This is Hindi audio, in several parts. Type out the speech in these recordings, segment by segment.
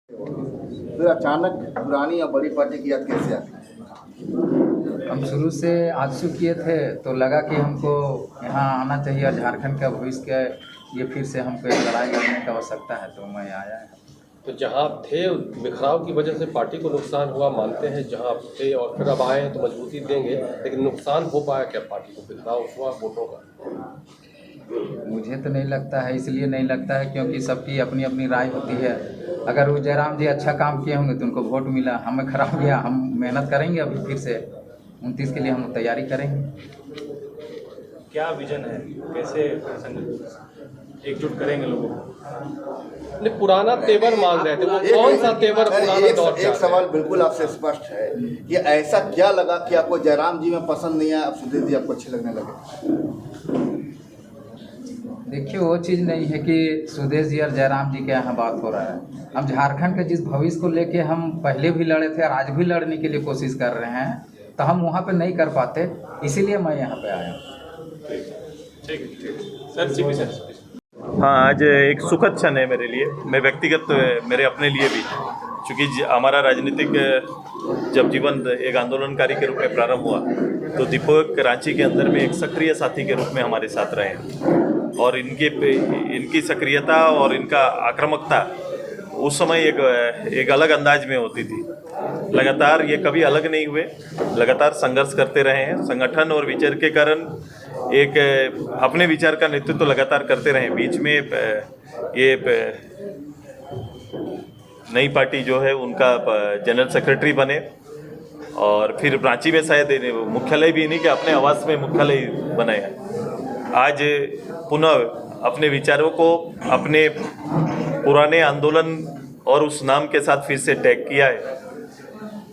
फिर अचानक पुरानी और बड़ी पार्टी की याद कैसे आती है? हम शुरू से आजसू किए थे तो लगा कि हमको यहाँ आना चाहिए और झारखंड का भविष्य के लिए फिर से हमको एक लड़ाई लड़ने की आवश्यकता है, तो मैं आया है। तो जहाँ आप थे बिखराव की वजह से पार्टी को नुकसान हुआ मानते हैं, जहाँ आप थे और फिर अब आए हैं तो मजबूती देंगे, लेकिन नुकसान हो पाया क्या पार्टी को? बिखराव हुआ वोटों का? मुझे तो नहीं लगता है, इसलिए नहीं लगता है क्योंकि सबकी अपनी अपनी राय होती है। अगर वो जयराम जी अच्छा काम किए होंगे तो उनको वोट मिला, हमें खराब गया, हम मेहनत करेंगे अभी फिर से 29 के लिए हम तैयारी करेंगे। क्या विजन है, कैसे एकजुट करेंगे लोगों को? नहीं, पुराना तेवर मांग रहे थे, वो कौन सा तेवर पुराना दौर एक सवाल बिल्कुल आपसे स्पष्ट है कि ऐसा क्या लगा कि आपको जयराम जी में पसंद नहीं आया, अब सुधीर जी आपको अच्छे लगने लगे? देखिए, वो चीज़ नहीं है कि सुदेश जी और जयराम जी के यहाँ बात हो रहा है। हम झारखंड के जिस भविष्य को लेके हम पहले भी लड़े थे और आज भी लड़ने के लिए कोशिश कर रहे हैं, तो हम वहाँ पे नहीं कर पाते, इसीलिए मैं यहाँ पे आया। ठीक है सर, सीपी सर। हाँ, आज एक सुखद क्षण है मेरे लिए, मैं व्यक्तिगत, मेरे अपने लिए भी, क्योंकि हमारा राजनीतिक जब जीवन एक आंदोलनकारी के रूप में प्रारंभ हुआ तो दीपक रांची के अंदर में एक सक्रिय साथी के रूप में हमारे साथ रहे हैं और इनकी सक्रियता और इनका आक्रामकता उस समय एक अलग अंदाज में होती थी। लगातार ये कभी अलग नहीं हुए, लगातार संघर्ष करते रहे हैं, संगठन और विचार के कारण एक अपने विचार का नेतृत्व तो लगातार करते रहे। बीच में ये नई पार्टी जो है उनका जनरल सेक्रेटरी बने और फिर रांची में शायद मुख्यालय भी नहीं कि अपने आवास में मुख्यालय बनाया। आज पुनः अपने विचारों को अपने पुराने आंदोलन और उस नाम के साथ फिर से टैग किया है।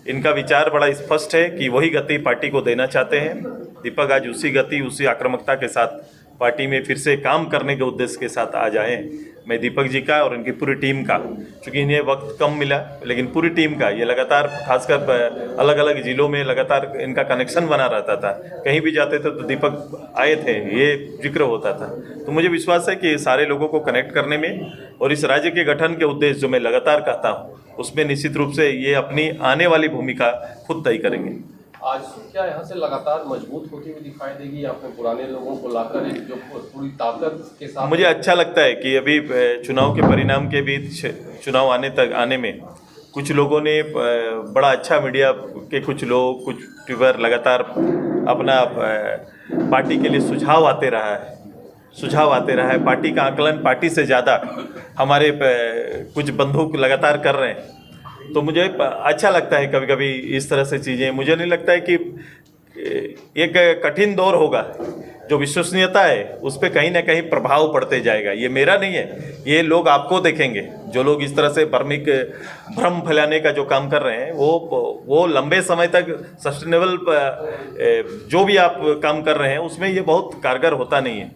इनका विचार बड़ा स्पष्ट है कि वही गति पार्टी को देना चाहते हैं। दीपक आज उसी गति, उसी आक्रामकता के साथ पार्टी में फिर से काम करने के उद्देश्य के साथ आ जाए। मैं दीपक जी का और इनकी पूरी टीम का, क्योंकि इन्हें वक्त कम मिला, लेकिन पूरी टीम का ये लगातार, खासकर अलग अलग ज़िलों में लगातार इनका कनेक्शन बना रहता था। कहीं भी जाते थे तो दीपक आए थे, ये जिक्र होता था। तो मुझे विश्वास है कि सारे लोगों को कनेक्ट करने में और इस राज्य के गठन के उद्देश्य जो मैं लगातार कहता हूँ उसमें निश्चित रूप से ये अपनी आने वाली भूमिका खुद तय करेंगे। आज क्या यहाँ से लगातार मजबूत होती हुई दिखाई देगी आपने पुराने लोगों को लाकर एक जो पूरी ताकत के साथ? मुझे अच्छा लगता है कि अभी चुनाव के परिणाम के बीच चुनाव आने में कुछ लोगों ने बड़ा अच्छा, मीडिया के कुछ लोग, कुछ ट्यूबर लगातार अपना पार्टी के लिए सुझाव आते रहा है। पार्टी का आकलन पार्टी से ज़्यादा हमारे कुछ बंधु लगातार कर रहे हैं। तो मुझे अच्छा लगता है कभी कभी इस तरह से चीज़ें। मुझे नहीं लगता है कि एक कठिन दौर होगा, जो विश्वसनीयता है उस पर कहीं ना कहीं प्रभाव पड़ते जाएगा। ये मेरा नहीं है, ये लोग आपको देखेंगे। जो लोग इस तरह से भ्रम फैलाने का जो काम कर रहे हैं वो लंबे समय तक सस्टेनेबल जो भी आप काम कर रहे हैं उसमें ये बहुत कारगर होता नहीं है।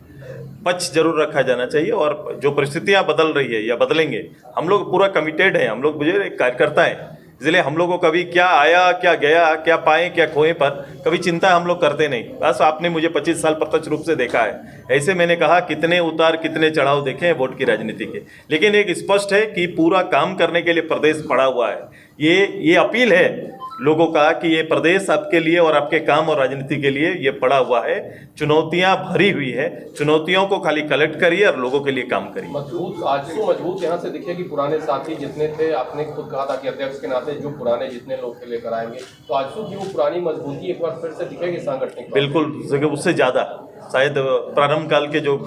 पक्ष जरूर रखा जाना चाहिए और जो परिस्थितियां बदल रही है या बदलेंगे, हम लोग पूरा कमिटेड हैं। हम लोग मुझे एक कार्यकर्ता हैं, इसलिए हम लोग को कभी क्या आया, क्या गया, क्या पाए, क्या खोए पर कभी चिंता हम लोग करते नहीं। बस आपने मुझे 25 साल प्रत्यक्ष रूप से देखा है, ऐसे मैंने कहा कितने उतार कितने चढ़ाव देखे हैं वोट की राजनीति के। लेकिन एक स्पष्ट है कि पूरा काम करने के लिए प्रदेश पड़ा हुआ है। ये अपील है लोगों का कि ये प्रदेश आपके लिए और आपके काम और राजनीति के लिए ये पड़ा हुआ है। चुनौतियां भरी हुई है, चुनौतियों को खाली कलेक्ट करिए और लोगों के लिए काम करिए। मजबूत यहाँ से दिखेगी। पुराने साथी जितने थे, आपने खुद कहा था कि अध्यक्ष के नाते जो पुराने जितने लोग के लेकर आएंगे, तो आजसू की वो पुरानी मजबूती एक बार फिर से दिखेगी सांगठनिक? बिल्कुल, उससे ज़्यादा शायद प्रारंभ काल के जो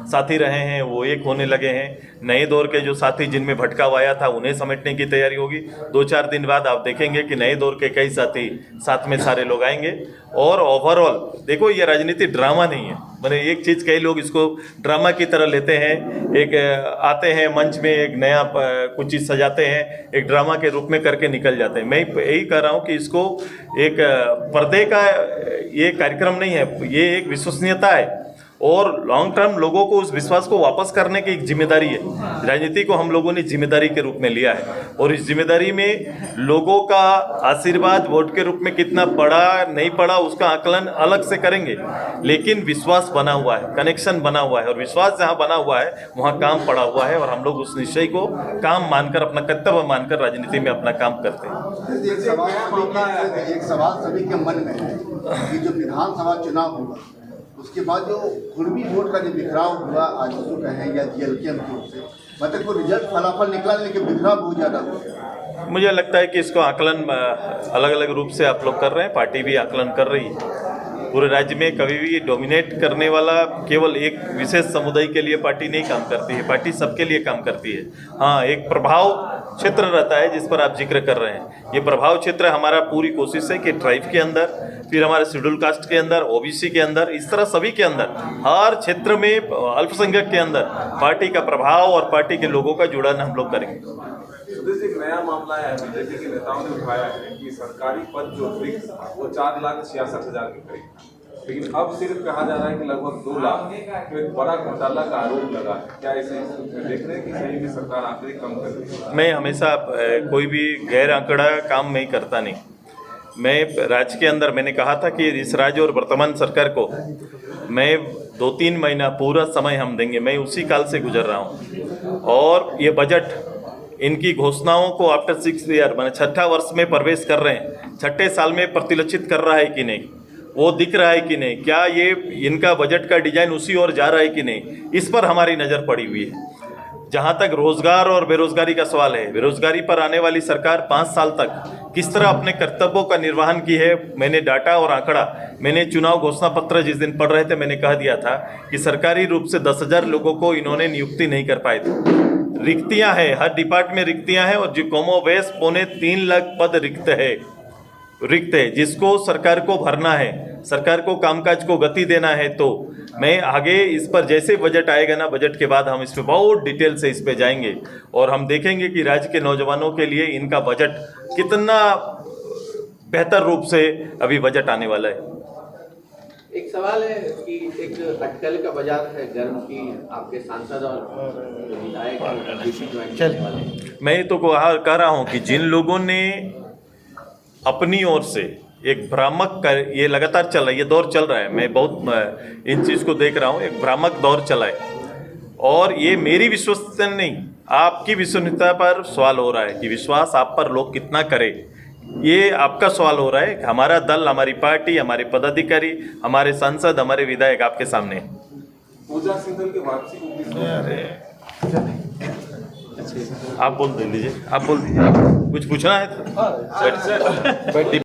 साथी रहे हैं वो एक होने लगे हैं। नए दौर के जो साथी जिनमें भटकाव आया था उन्हें समेटने की तैयारी होगी। 2-4 दिन बाद आप देखेंगे कि नए दौर के कई साथी साथ में सारे लोग आएंगे। और ओवरऑल देखो, ये राजनीति ड्रामा नहीं है। मैंने एक चीज़, कई लोग इसको ड्रामा की तरह लेते हैं। एक आते हैं मंच में, एक नया कुछ चीज़ सजाते हैं, एक ड्रामा के रूप में करके निकल जाते हैं। मैं यही कह रहा हूँ कि इसको एक पर्दे का ये कार्यक्रम नहीं है, ये एक विश्वसनीयता है और लॉन्ग टर्म लोगों को उस विश्वास को वापस करने की एक जिम्मेदारी है। राजनीति को हम लोगों ने जिम्मेदारी के रूप में लिया है और इस जिम्मेदारी में लोगों का आशीर्वाद वोट के रूप में कितना पड़ा नहीं पड़ा उसका आकलन अलग से करेंगे, लेकिन विश्वास बना हुआ है, कनेक्शन बना हुआ है और विश्वास जहाँ बना हुआ है वहाँ काम पड़ा हुआ है और हम लोग उस निश्चय को काम मानकर, अपना कर्तव्य मानकर राजनीति में अपना काम करते हैं। एक सवाल सभी के मन में है कि जो विधानसभा चुनाव हुआ उसके बाद जो कुर्मी वोट का जो बिखराव हुआ आज जो कहें या जीएलके की ओर से, मतलब कोई रिजल्ट फलाफल निकला लेकिन बिखराव बहुत ज़्यादा हो गया। मुझे लगता है कि इसको आकलन अलग अलग रूप से आप लोग कर रहे हैं, पार्टी भी आकलन कर रही है। पूरे राज्य में कभी भी डोमिनेट करने वाला केवल एक विशेष समुदाय के लिए पार्टी नहीं काम करती है, पार्टी सबके लिए काम करती है। हाँ, एक प्रभाव क्षेत्र रहता है जिस पर आप जिक्र कर रहे हैं। ये प्रभाव क्षेत्र हमारा पूरी कोशिश है कि ट्राइब के अंदर, फिर हमारे शेड्यूल कास्ट के अंदर, ओबीसी के अंदर, इस तरह सभी के अंदर, हर क्षेत्र में अल्पसंख्यक के अंदर पार्टी का प्रभाव और पार्टी के लोगों का जुड़न हम लोग करेंगे। सुदेश, एक नया मामला है बीजेपी के नेताओं ने उठाया है कि सरकारी पद जो रिक्त था वो 4,66,000 के करीब था, लेकिन अब सिर्फ कहा जा रहा है कि लगभग 2 लाख, तो एक बड़ा घोटाला का आरोप लगा है। क्या इसे देख रहे हैं कि सही में सरकार आंकड़े कम कर रही है? मैं हमेशा कोई भी गैर आंकड़ा काम मैं करता नहीं। मैं राज्य के अंदर मैंने कहा था कि इस राज्य और वर्तमान सरकार को मैं 2-3 महीना पूरा समय हम देंगे। मैं उसी काल से गुजर रहा हूँ और ये बजट इनकी घोषणाओं को आफ्टर 6 ईयर मैंने 6ठा वर्ष में प्रवेश कर रहे हैं, 6ठे साल में प्रतिलक्षित कर रहा है कि नहीं, वो दिख रहा है कि नहीं, क्या ये इनका बजट का डिजाइन उसी ओर जा रहा है कि नहीं, इस पर हमारी नज़र पड़ी हुई है। जहाँ तक रोजगार और बेरोजगारी का सवाल है, बेरोजगारी पर आने वाली सरकार 5 साल तक किस तरह अपने कर्तव्यों का निर्वहन की है, मैंने डाटा और आंकड़ा, मैंने चुनाव घोषणा पत्र जिस दिन पढ़ रहे थे मैंने कह दिया था कि सरकारी रूप से 10,000 लोगों को इन्होंने नियुक्ति नहीं कर पाए थे। रिक्तियां हैं, हर डिपार्टमेंट में रिक्तियां हैं और जो कमोबेश 3.25 लाख पद रिक्त है जिसको सरकार को भरना है, सरकार को कामकाज को गति देना है। तो मैं आगे इस पर जैसे बजट आएगा ना, बजट के बाद हम इस पर बहुत डिटेल से इस पे जाएंगे और हम देखेंगे कि राज्य के नौजवानों के लिए इनका बजट कितना बेहतर रूप से अभी बजट आने वाला है। एक सवाल है कि एक अटकल का बाजार है गर्म की, आपके सांसद और विधायक बीजेपी ज्वाइन करने वाले। मैं तो कह रहा हूँ कि जिन लोगों ने अपनी ओर से एक भ्रामक ये लगातार चल रहा है, ये दौर चल रहा है, मैं बहुत इन चीज़ को देख रहा हूँ, एक भ्रामक दौर चला है और ये मेरी विश्वसनीयता नहीं, आपकी विश्वसनीयता पर सवाल हो रहा है कि विश्वास आप पर लोग कितना करें, ये आपका सवाल हो रहा है। हमारा दल, हमारी पार्टी, हमारे पदाधिकारी, हमारे सांसद, हमारे विधायक आपके सामने हैं। पूजा सिंघल की वापसी को आप बोल दीजिए, आप बोल दीजिए, कुछ पूछना है तो